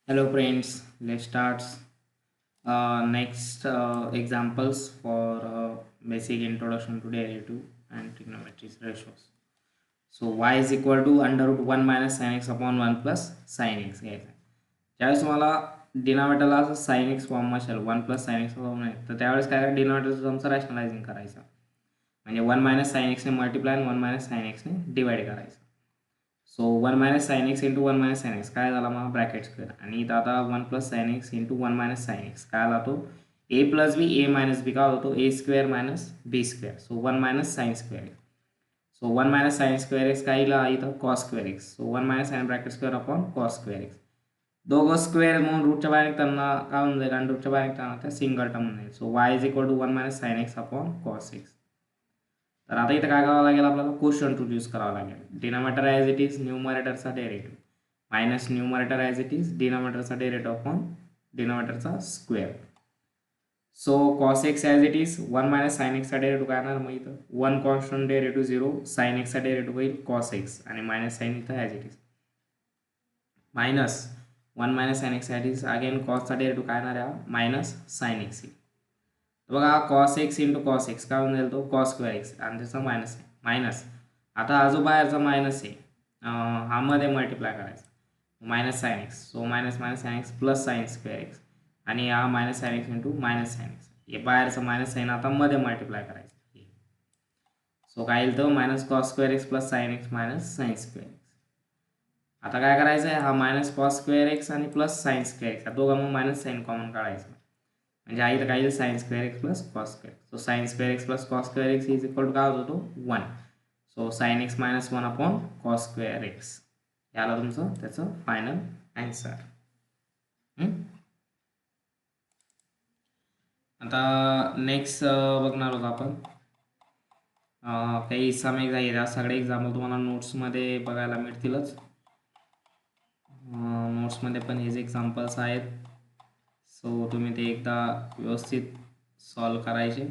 Hello friends, let's start next examples for basic introduction to derivative and trigonometry ratios. So y is equal to under root 1 minus sin x upon 1 plus sin x घ्यायचं आहे. ज्यावेळेस तुम्हाला डिनॉमिनेटरला असं sin x form असेल 1 plus sin x form नाही तर त्यावेळेस काय डिनॉमिनेटरचं तुमचं रॅशनलायझिंग करायचं म्हणजे 1 मायनस sin x ने मल्टिप्लाय आणि 1 मायनस sin x ने डिवाइड करायचं. So 1 minus sine x into 1 minus sine x काय झाला मग ब्रॅकेट स्क्वेअर आणि इथं आता 1 plus sign x into 1 minus sine x काय आला तो ए प्लस बी ए मायनस बी काय होतो a square minus b square so 1 minus sine square x so 1 minus sine square x काय येईल इथं cos square x so 1 minus sine bracket square upon cos square x दोघं square म्हणून रूटच्या बाहेर निघताना काय होऊन जाईल आणि रूटच्या बाहेर निघताना त्या सिंगल टर्म होऊन जाईल so y is equal to 1 minus sine x upon cos x. तर आता इथं काय करावं लागेल आपल्याला क्वोशंट रूल यूज करावं लागेल डिनॉमिनेटर ॲज इट इज न्यूमरेटरचा derivative minus numerator as it is डिनॉमिनेटरचा डेरिव्हेटिव्ह अपॉन डिनॉमिनेटरचा square. So cos x as it is 1 minus sine एक्सचा डेरिव्हेटिव्ह काय येणार मग इथं 1 कॉन्स्टंट डेरिव्हेटिव्ह 0 साइन एक्सचा डेरिव्हेटिव्ह होईल कॉस एक्स आणि मायनस साइन इथं as it is minus 1 minus sine x as it is again कॉसचा डेरिव्हेटिव्ह काय येणार आहे मायनस साइन एक्स बघा cos x into cos x काय होऊन जाईल तो कॉस स्क्वेअर एक्स आणि त्याचा मायनस आहे मायनस आता हा जो बाहेरचा मायनस आहे हा मध्ये मल्टिप्लाय करायचा minus sine x so minus minus sine x plus sign square x आणि हा minus sine x into minus sine x हे बाहेरचं मायनस साइन आता मध्ये मल्टिप्लाय करायचं सो काय येईल तर minus cos square x plus sign x minus sine square x. आता काय करायचं आहे हा मायनस कॉस स्क्वेअर एक्स आणि प्लस साइन स्क्वेअर एक्स दोघं मग मायनस साइन कॉमन काढायचं म्हणजे आई तर काय येईल sine square x plus cos square so sine square x plus cos square x is equal to काय होतो तो 1 so sine x minus 1 upon cos square x याला तुमचं त्याचं फायनल आन्सर. आता नेक्स्ट बघणार आहोत आपण काही सम एक्झाम सगळे एक्झाम्पल तुम्हाला नोट्समध्ये बघायला मिळतीलच नोट्समध्ये पण हेच एक्झाम्पल्स आहेत सो तुम्ही ते एकदा व्यवस्थित सॉल्व करायचे.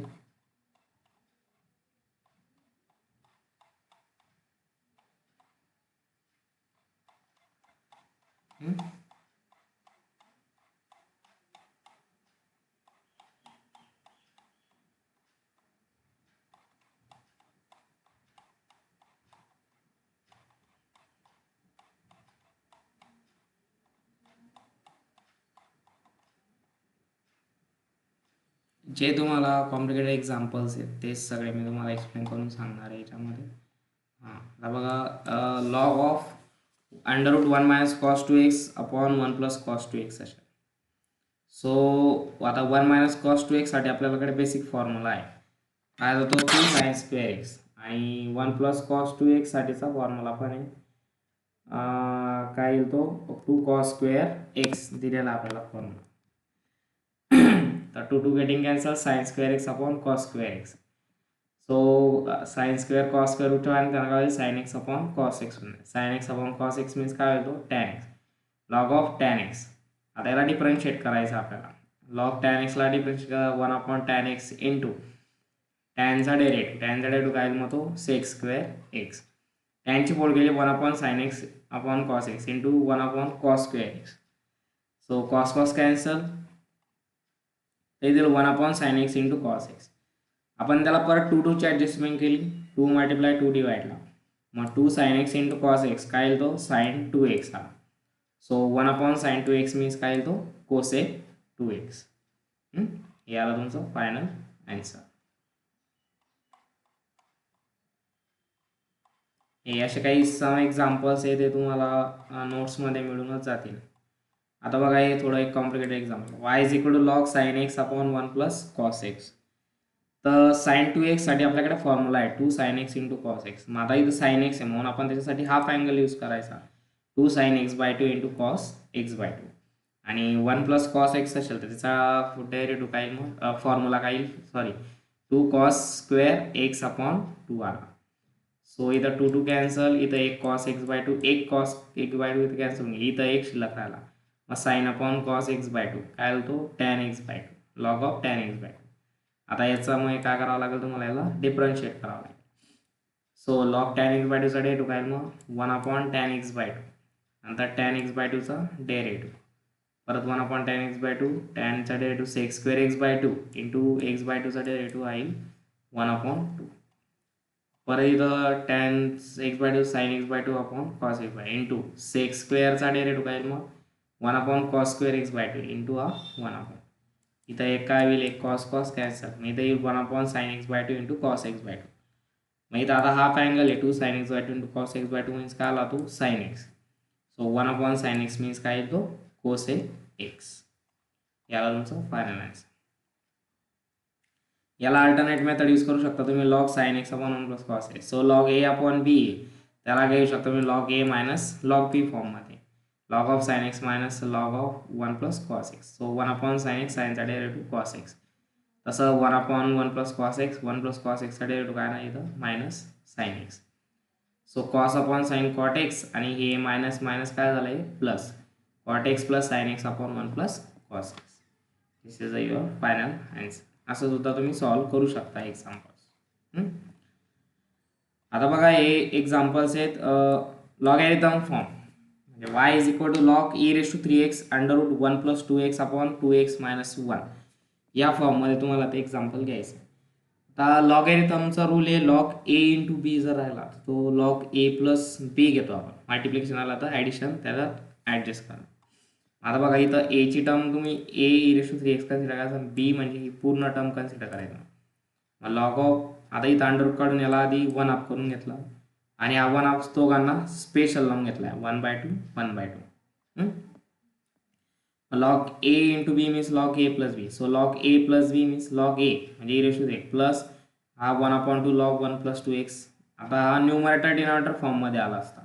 जे तुम्हाला कॉम्प्लिकेटेड एक्झाम्पल्स आहेत तेच सगळे मी तुम्हाला एक्सप्लेन करून सांगणार आहे याच्यामध्ये. आता बघा log of under root 1 minus cos 2x upon 1 plus cos 2x अशा. सो आता 1 मायनस कॉस 2x साठी आपल्याकडे बेसिक फॉर्म्युला आहे काय होतो 2 साइन स्क्वेअर एक्स आणि 1 प्लस कॉस 2x साठीचा फॉर्म्युला पण आहे काय येईल तो 2 कॉस स्क्वेअर एक्स दिलेला आपल्याला फॉर्म्युला. तर 2 2 getting cancel sine square x upon cos square x so sine square cos square उठवा आणि त्यांना काय sine x upon cos x sine x upon cos x means काय होतो tan x log of tan x. आता याला differentiate करायचं आपल्याला लॉग टॅन एक्सला डिफरन्शिएट करा 1 अपॉन टॅन एक्स इंटू टॅनचा डेरिव्हेटिव्ह काय मग तो सेक स्क्वेअर एक्स टॅनची फोड गेली 1 upon sine x upon cos x into 1 upon cos square x so cos cos cancel ते दिलं 1 upon sine x into cos x आपण त्याला परत 2 2ची ॲडजस्टमेंट केली 2 मल्टिप्लाय 2 डिवाइडला मग 2 sine x into cos x काय येईल तो साइन 2x आला so 1 upon sine 2x means काय येईल तो कोसेक 2x. याला तुमचं फायनल आन्सर. हे असे काही सम एक्झाम्पल्स आहे ते तुम्हाला नोट्समध्ये मिळूनच जातील. आता बघा हे थोडं एक complicated example y is equal to log sine x upon 1 plus cos x. तर साइन 2x साठी आपल्याकडे फॉर्म्युला आहे 2 sine x into cos x मग आता इथं साइन एक्स आहे म्हणून आपण त्याच्यासाठी हाफ अँगल यूज करायचा 2 sine x by 2 into cos x by 2 आणि 1 प्लस कॉस एक्स असेल तर त्याचा डेरिव्हेटिव्ह काय मग फॉर्म्युला काय sorry 2 cos square x upon 2 आला सो इथं 2 2 कॅन्सल इथं एक कॉस एक्स बाय 2 एक कॉस एक्स बाय 2 इथं कॅन्सल होईल इथं एक शिल्लक राहिला मग sine upon cos x by 2 काय होतो tan x by 2 log of tan x by 2. आता याच्यामुळे काय करावं लागेल तुम्हाला याला डिफरन्शिएट करावं लागेल so log tan x by 2चा डेरिव्हेटिव्ह काय मग 1 अपॉन टॅन एक्स बाय 2 नंतर टॅन एक्स बाय 2चा डेरिव्हेटिव्ह परत 1/tan x/2, टॅनचा डेरिव्हेटिव्ह sec²x/2 इंटू x/2चा डेरिव्हेटिव्ह आहे 1/2. परत इथं tan x/2 sin x/2 upon cos x/2 into sec²चा डेरिव्हेटिव्ह काय मग 1/cos²x/2 इंटू हा 1/. इथं एक काय होईल, एक cos कॅन्सल, इथं येईल 1/sin x/2 into cos x/2. मग इथं आता हाफ अँगल आहे 2 sin x/2 into cos x/2 means काय आला तो sin x. So 1/sin x means काय येतो cos x. याला तुमचं फायनल आन्सर. याला अल्टरनेट मेथड यूज करू शकता तुम्ही log sin x upon 1 plus cos x. So log a upon b त्याला घेऊ शकता तुम्ही log a minus log b फॉर्ममध्ये. log of sin x minus log of 1 plus cos x. So 1/sin x साईनचा derivative cos x. तसं 1/1 plus cos x 1 plus cos x चा derivative काय ना इथं minus sin x. So cos upon sin cot x आणि हे minus minus काय झालं आहे plus cot x plus sin x upon 1 plus cos x. This is your final answer. असं सुद्धा तुम्ही सॉल्व्ह करू शकता एक्झाम्पल्स. आता बघा हे एक्झाम्पल्स आहेत लॉगॅरिथम फॉर्म, म्हणजे y is equal to log e⁻³ under root 1 plus 2x upon 2x minus 1 या फॉर्ममध्ये तुम्हाला ते एक्झाम्पल घ्यायचं. आता लॉगॅरिथमचा रूल आहे log a इंटू बी जर राहिला तो log a प्लस बी घेतो आपण. मल्टिप्लिकेशन आला तर ॲडिशन त्याला ॲडजस्ट करा. आता बघा इथं a ची टर्म तुम्ही a e⁻³ कन्सिडर करायचं, बी म्हणजे ही पूर्ण टर्म कन्सिडर करायचं. मग लॉग ऑफ आता इथं अंडर काढून याला आधी 1/2 करून घेतला आणि हा 1/2 दोघांना स्पेशल लावून घेतला 1/2 1/2. log a into b means log a plus b. So log a plus b means log a म्हणजे e⁻³ प्लस हा 1/2 log 1 प्लस 2x. आता हा न्यूमरेटर डिनॉमिनेटर फॉर्ममध्ये आला असता.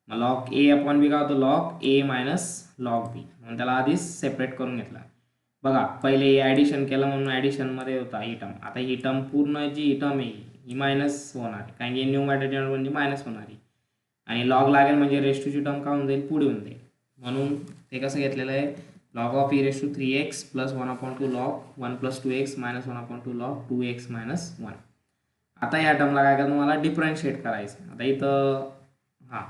मग log a अपॉन बी काय होतं log a minus log b, म्हणून त्याला आधीच सेपरेट करून घेतला. बघा पहिले ॲडिशन केलं म्हणून ॲडिशनमध्ये होता ही टर्म. आता ही टर्म पूर्ण जी टर्म आहे ही मायनस होणार आहे कारण की न्यूमरेटर डिनॉमिनेटर म्हणजे मायनस होणार आहे आणि लॉग लागेल म्हणजे रेस्टूची टर्म का होऊन जाईल पुढे होऊन जाईल. म्हणून ते कसं घेतलेलं आहे log of e⁻³ plus 1/2 log 1 plus 2x minus 1/2 log 2x minus 1. आता या टर्मला काय करायचं तुम्हाला डिफरन्शिएट करायचं. आता इथं हां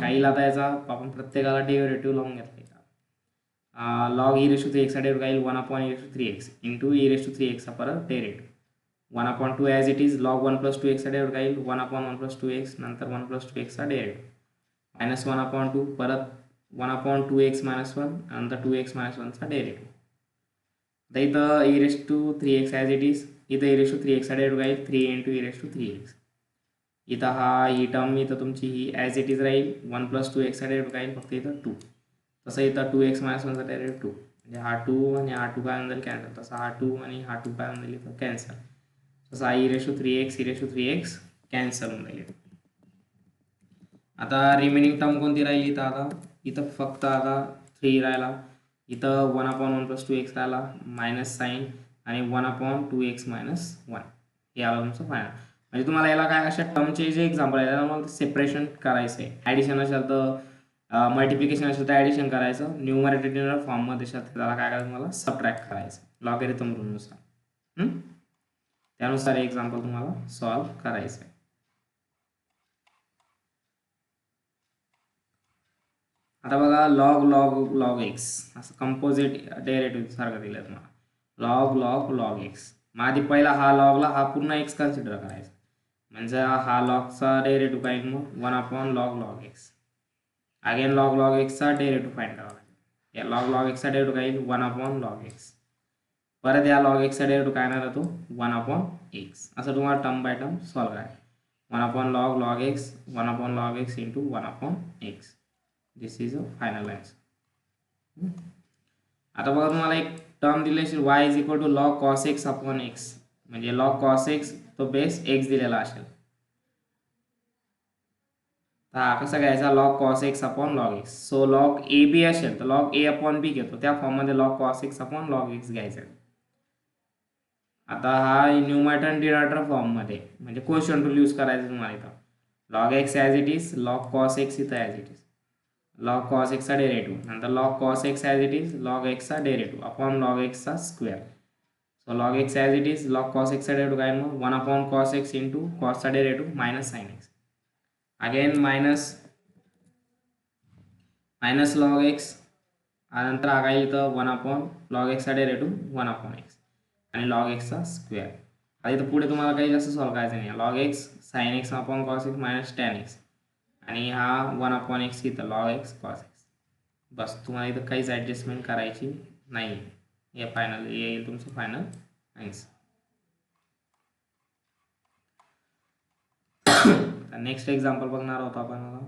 काहीला आता याचा आपण प्रत्येकाला डेरिव्हेटिव्ह लावून घेतला. log e⁻³ चा डेरिव्हेटिव्ह काय 1/e⁻³ इंटू e⁻³ परत derivative 1/2 as it is log 1 plus 2x चा डेरिव्हेटिव्ह काय 1/1 प्लस 2x नंतर 1 प्लस 2x चा डेरिव्हेटिव्ह मायनस 1/2 परत 1/2x मायनस 1 नंतर 2x मायनस 1 चा डेरिव्हेटिव्ह. आता इथं e⁻³ ॲज इट इज इथं e⁻³ चा डेरिव्हेटिव्ह काय 3 इंटू e⁻³. इथं हा ही टर्म इथं तुमची ही ॲज इट इज राहील 1 प्लस 2x चा डेरिव्हेटिव्ह काय फक्त इथं 2. तसं इथं 2x मायनस 1 चा डेरिव्हेटिव्ह 2 म्हणजे हा 2 आणि हा 2 काय होऊन कॅन्सल. तसा हा 2 आणि हा 2 काय होऊन इथं कॅन्सल. तसा e⁻³ कॅन्सल होऊन जाईल. आता रिमेनिंग टर्म कोणती राहिली इथं आता इथं फक्त आता 3 राहिला. इथं 1/1 प्लस 2x राहिला मायनस साईन आणि 1/2x मायनस 1 हे आलं तुमचं फायनल. म्हणजे तुम्हाला याला काय अशा टर्मचे जे एक्झाम्पल आहे त्याला मला सेपरेशन करायचं आहे. ॲडिशन असेल तर मल्टिप्लिकेशन असेल तर ॲडिशन करायचं. न्यूमरेटर डिनॉमिनेटर फॉर्ममध्ये असेल त्याला काय करायचं तुम्हाला सबट्रॅक्ट करायचं लॉगॅरिथम रूलनुसार. त्यानुसार एक्झाम्पल तुम्हाला सॉल्व्ह करायचं आहे. आता बघा log x असं कंपोजिट डेरिव्हेटिव्ह सारखं दिलं तुम्हाला log x. मग आधी पहिला हा लॉगला हा पूर्ण x कन्सिडर करायचा म्हणजे हा लॉगचा डेरिव्हेटिव्ह काय मग 1/log x. Again log x चा डेरिव्हेटिव्ह फाइंड करावा लागेल. या log x चा डेरिव्हेटिव्ह काय येईल 1/log x. परत या log x चा डेरिव्हेटिव्ह काय येणार तो 1/x. असं तुम्हाला टर्म बाय टर्म सॉल्व्ह करायचं. 1/log x 1/log x into 1/x. This is a final answer. आता बघा तुम्हाला एक टर्म दिली असेल y is equal to log cos x upon x म्हणजे log cos x तो बेस x दिलेला असेल. तर हा कसा घ्यायचा log cos x upon log x. So log a b असेल तर log a अपॉन b घेतो त्या फॉर्ममध्ये log cos x upon log x घ्यायचा. आता हा न्यूमरेटर डिनॉमिनेटर फॉर्ममध्ये म्हणजे क्वोशियंट रूल यूज करायचं तुम्हाला इथं. log x as it is log cos x इथं as it is log cos x चा डेरिव्हेटिव्ह नंतर log cos x as it is log x चा डेरिव्हेटिव्ह अपॉन log x चा square. So log x as it is log cos x चा derivative काय मग 1/cos x into cos चा derivative minus sin x. Again minus log x नंतर हा काय इथं 1/log x चा डेरिव्हेटिव्ह 1/x आणि log x चा स्क्वेअर. आता इथं पुढे तुम्हाला काही जास्त सॉल्व करायचं नाही. log x sin x upon cos x minus tan x आणि हा 1/x इथं log x cos x. बस तुम्हाला इथं काहीच ॲडजस्टमेंट करायची नाही. हे फायनल येईल तुमचं फायनल आन्सर. नेक्स्ट एक्झाम्पल बघणार आहोत आपण.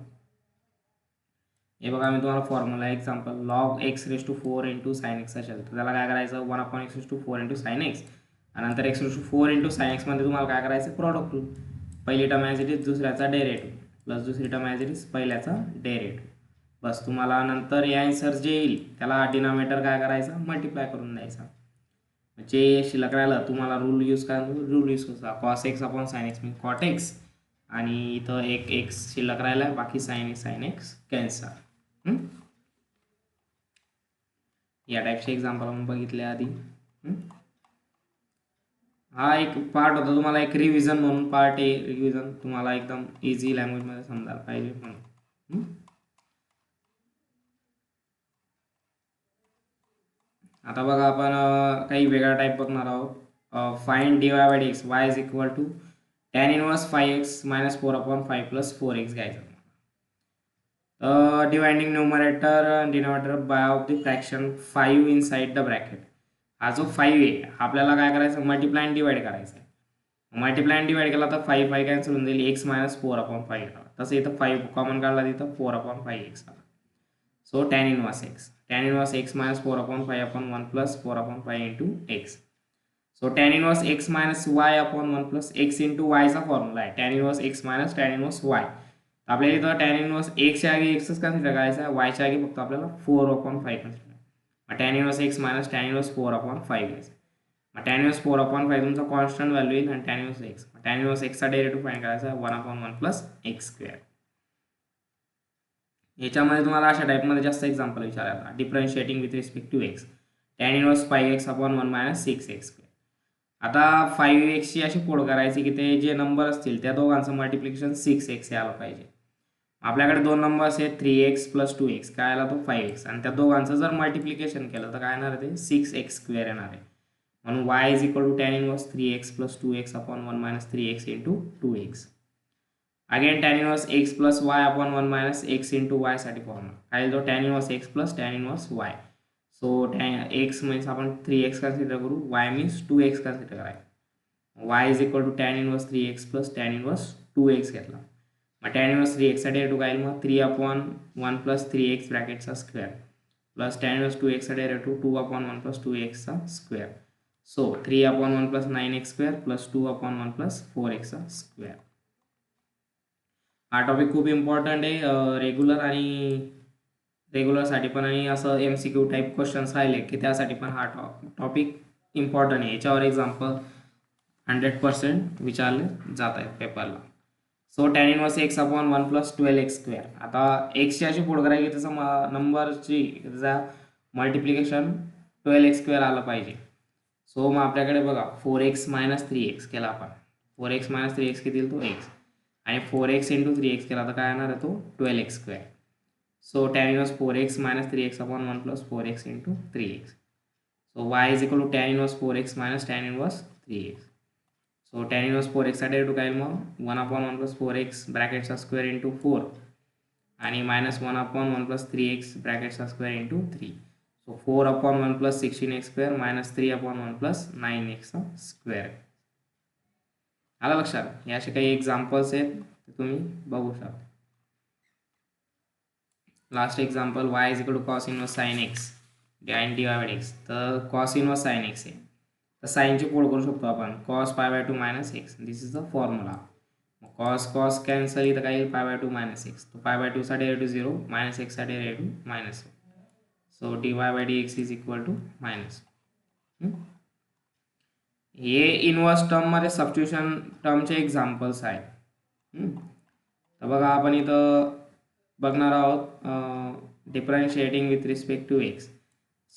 हे बघा मी तुम्हाला formula example log x⁴ into sine x असेल तर त्याला काय करायचं 1/x⁴ इंटू साइन एक्स आणि नंतर x⁴ इंटू साइन एक्स मध्ये तुम्हाला काय करायचं प्रॉडक्ट रूल. पहिली टर्म ॲज इट इज दुसऱ्याचा डेरिव्हेटिव्ह प्लस दुसरी टर्म ॲज इट इज पहिल्याचा डेरिव्हेटिव्ह. बस तुम्हाला नंतर या आन्सर जे येईल त्याला डिनॉमिनेटर काय करायचं मल्टिप्लाय करून द्यायचा. जे शिल्लक राहिलं तुम्हाला रूल यूज करा cos x upon sine x म्हणजे cot x आणि इथं एक एक्स शिल्लक राहिला बाकी साइन एक्स कॅन्सल. या टाईपचे एक्झाम्पल आपण बघितले आधी. हा एक पार्ट होता तुम्हाला एक रिव्हिजन म्हणून पार्ट ए रिव्हिजन तुम्हाला एकदम इझी लँग्वेजमध्ये समजायला पाहिजे म्हणून. आता बघा आपण काही वेगळा टाईप बघणार आहोत. Find dy/dx y is equal to tan inverse 5x minus 4/5 plus 4x घ्यायचं. Dividing numerator and denominator by of the fraction 5 inside the bracket. हा जो 5 आहे आपल्याला काय करायचं मल्टिप्लाय आणि डिवाइड करायचं. मल्टिप्लाय आणि डिवाइड केला तर 5 कॅन्सल होऊन जाईल x मायनस 4/5 आला. तसं इथं 5 कॉमन काढला तिथं 4/5x आला. So tan inverse x minus 4/5 upon 1 plus 4/5 into x. So tan inverse x minus y upon 1 plus x into y चा फॉर्म्युला आहे tan inverse x minus tan inverse y. आपल्याला इथं tan इनवर्स एक्सच्या जागी एक्सच consider करायचा आहे वायच्या जागी फक्त आपल्याला 4/5 कन्सिडर. मग tan inverse x minus tan inverse 4/5 घ्यायचं. मग tan इनवर्स 4/5 तुमचा कॉन्स्टंट व्हॅल्यू येईल आणि tan inverse x. tan inverse x चा डेरिव्हेटिव्ह फाइंड करायचा आहे 1/1 प्लस x स्क्वेअर. याच्यामध्ये तुम्हाला अशा टाईपमध्ये जास्त एक्झाम्पल विचारायला differentiating with respect to x tan inverse 5x upon 1 minus 6x square. आता 5x ची अशी फोड करायची की ते जे नंबर असतील त्या दोघांचं मल्टिप्लिकेशन 6x यायला पाहिजे. आपल्याकडे दोन नंबर्स आहेत 3x प्लस 2x काय आला तो 5x आणि त्या दोघांचं जर मल्टिप्लिकेशन केलं तर काय येणार आहे ते 6x स्क्वेअर येणार आहे. म्हणून y is equal to tan inverse 3x plus 2x upon 1 minus 3x into 2x. Again tan inverse x plus y upon 1 minus x into y साठी फॉर्म्युला काय जो tan inverse x plus tan inverse y. So x means आपण 3x consider करू y means 2x consider करायचं. y is equal to tan inverse 3x plus tan inverse 2x घेतला. मग tan inverse 3x चा derivative काय येईल मग 3/1 plus 3x ब्रॅकेटचा square plus tan inverse 2x चा डेरिव्हेटिव्ह 2/1 प्लस 2x चा square. So 3/1 plus 9x square plus 2/1 plus 4x चा स्क्वेअर. हा टॉपिक खूप इम्पॉर्टंट आहे रेग्युलरसाठी पण आणि असं MCQ टाईप क्वेश्चन्स राहिले की त्यासाठी पण हा टॉपिक इम्पॉर्टंट आहे. याच्यावर एक्झाम्पल 100% विचारले जात आहेत पेपरला. So tan inverse x upon 1 plus 12x square. आता एक्सची अशी फोड करायची त्याचा नंबरची त्याचा मल्टिप्लिकेशन 12x स्क्वेअर आलं पाहिजे. सो मग आपल्याकडे बघा 4x मायनस 3x केला आपण 4x मायनस 3x किती येईल तो x आणि 4x इंटू 3x केला तर काय येणार आहे तो 12x square. So tan inverse 4x minus 3x upon 1 plus 4x into 3x. So y is equal to tan inverse 4x minus tan inverse 3x. So tan inverse 4x चा derivative काय येईल मग 1/1 प्लस 4x ब्रॅकेटचा स्क्वेअर इंटू 4 आणि minus 1/1 plus 3x ब्रॅकेटचा square into 3. So 4/1 plus 16x square minus 3/1 plus 9x square. आलं लक्षात. हे असे काही एक्झाम्पल्स आहेत ते तुम्ही बघू शकता. Last example y is equal to cos inverse sine x आणि dy/dx. तर कॉस इनवर्स साइन एक्स आहे तर साईनची फोड करू शकतो आपण cos π/2 minus x. This is the formula. Cos cancel इथं काय येईल π/2 मायनस एक्स. तो π/2 चा डेरिव्हेटिव्ह 0 मायनस एक्स चा derivative minus. So dy/dx is equal to minus. हे इनवर्स टर्ममध्ये सबस्टिट्यूशन टर्मचे एक्झाम्पल्स आहेत. तर बघा आपण इथं बघणार आहोत differentiating with respect to x.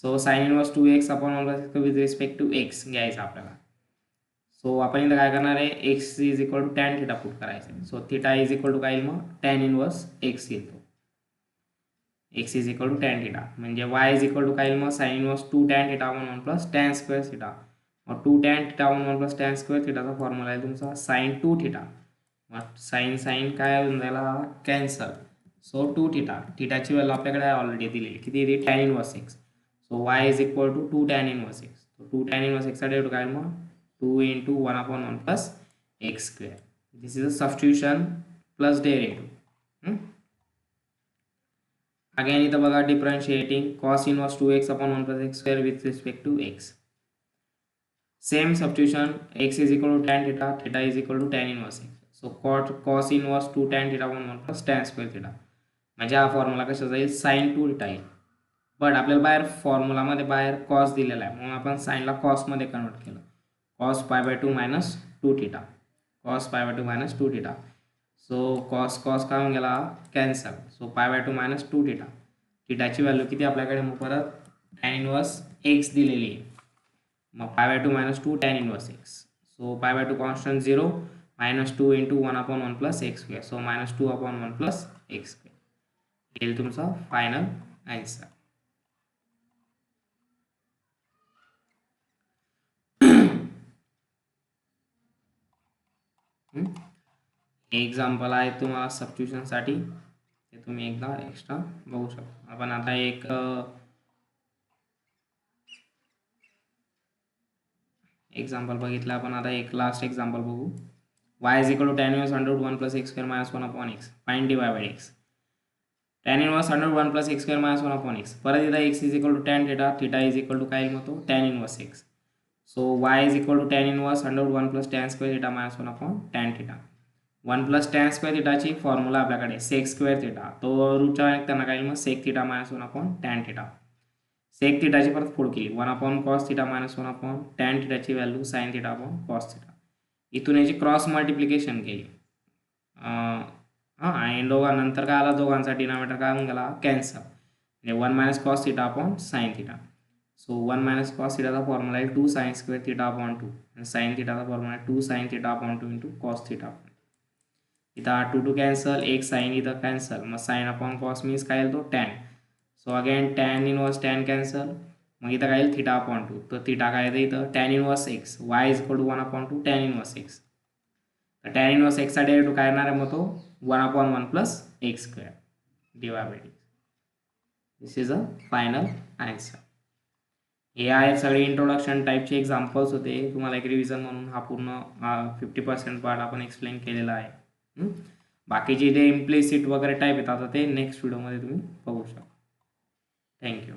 So sine inverse 2x upon 1 with respect to x घ्यायचं आपल्याला. सो आपण इथं काय करणार आहे x is equal to tan theta put करायचं. So theta is equal to काय येईल मग टॅन इनवर्स एक्स येतो. X is equal to tan theta, म्हणजे वाय इज इक्वल टू काय येईल मग sine inverse 2 tan theta upon 1 plus tan square theta. मग 2 tan theta upon 1 plus tan square थिटाचा फॉर्म्युला आहे तुमचा साइन 2 थिटा. मग साइन साइन काय होऊन जायला कॅन्सल. सो 2 थिटा, थिटाची व्हॅल्यू आपल्याकडे ऑलरेडी दिलेली किती येते tan inverse x. So y is equal to 2 tan inverse एक्स. 2 टॅन इनवर्स एक्सचा डेरिव्हेटिव्ह काय मग 2 into 1 upon 1 plus x square. This is a substitution plus derivative. Again इथं बघा differentiating cos inverse 2x upon 1 plus x square with respect to x. Same substitution x is equal to tan theta, theta is equal to tan inverse x. So cos inverse 2 tan theta upon 1 plus tan square theta, म्हणजे हा formula कसा जाईल sign 2 theta येईल. But आपल्याला बाहेर फॉर्म्युलामध्ये बाहेर cos दिलेला आहे म्हणून आपण साइनला कॉसमध्ये कन्वर्ट केलं. Cos pi by 2 minus 2 theta, cos pi by 2 minus 2 theta. So cos cos काय होऊन गेला cancel. So pi by 2 minus 2 theta. थिटाची व्हॅल्यू किती आपल्याकडे मग परत टॅन इनवर्स एक्स दिलेली आहे. मग pi by 2 minus 2 tan inverse x. So pi by 2 constant 0 minus 2 into 1 upon 1 plus x square. So minus 2 upon 1 plus x square येईल तुमचा फायनल आन्सर. एक्झाम्पल आहे तुम्हाला सबस्टिट्यूशनसाठी, ते तुम्ही एकदा एक्स्ट्रा बघू शकता. आपण आता एक एक्झाम्पल बघितलं, आपण आता एक लास्ट एक्झाम्पल बघू. y is equal to tan inverse under 1 plus x square minus 1 upon x. Find dy by x. Tan inverse under 1 plus x square minus 1 upon x. परत इथं x is equal to tan theta, theta is equal to काय मग तो tan inverse x. So y is equal to tan inverse under 1 plus tan square theta minus 1 upon tan theta. 1 plus tan square थिटाची formula आपल्याकडे sec square theta, तो रूटच्या त्यांना काय मग sec theta minus 1 upon tan theta. Sec थिटाची परत फोड केली 1 upon cos theta minus 1 upon tan थिटाची value sine theta upon cos theta. इथून याची क्रॉस मल्टिप्लिकेशन केली हां, आणि नंतर काय आला दोघांचा डिनॉमिनेटर काय होऊन गेला कॅन्सल, म्हणजे 1 minus cos theta upon sine theta. So 1 minus cos थिटाचा फॉर्म्युला आहे 2 साइन स्क्वेअर थिटा अपॉन 2 आणि साइन थिटाचा फॉर्म्युला आहे 2 sign theta upon 2 into cos theta. इथं 2 कॅन्सल, एक साइन इथं कॅन्सल, मग साइन अपॉन कॉस मीन्स काय येईल तो tan. So again tan inverse tan cancel, मग इथं काय येईल थिटा अपॉन 2. तर थिटा काय येतं इथं tan inverse x. Y is equal to 1 upon 2 tan inverse x. तर टॅन इनवर्स एक्सचा डेरिव्हेटिव्ह काय येणार आहे मग तो 1 upon 1 plus x square divide by d. This is a final answer. हे आहे सगळे इंट्रोडक्शन टाईपचे एक्झाम्पल्स होते. तुम्हाला एक रिव्हिजन म्हणून हा पूर्ण 50% पार्ट आपण एक्सप्लेन केलेला आहे. बाकीचे जे इम्प्लिसिट वगैरे टाईप येतात आता ते नेक्स्ट व्हिडिओमध्ये तुम्ही बघू शकता. थँक्यू.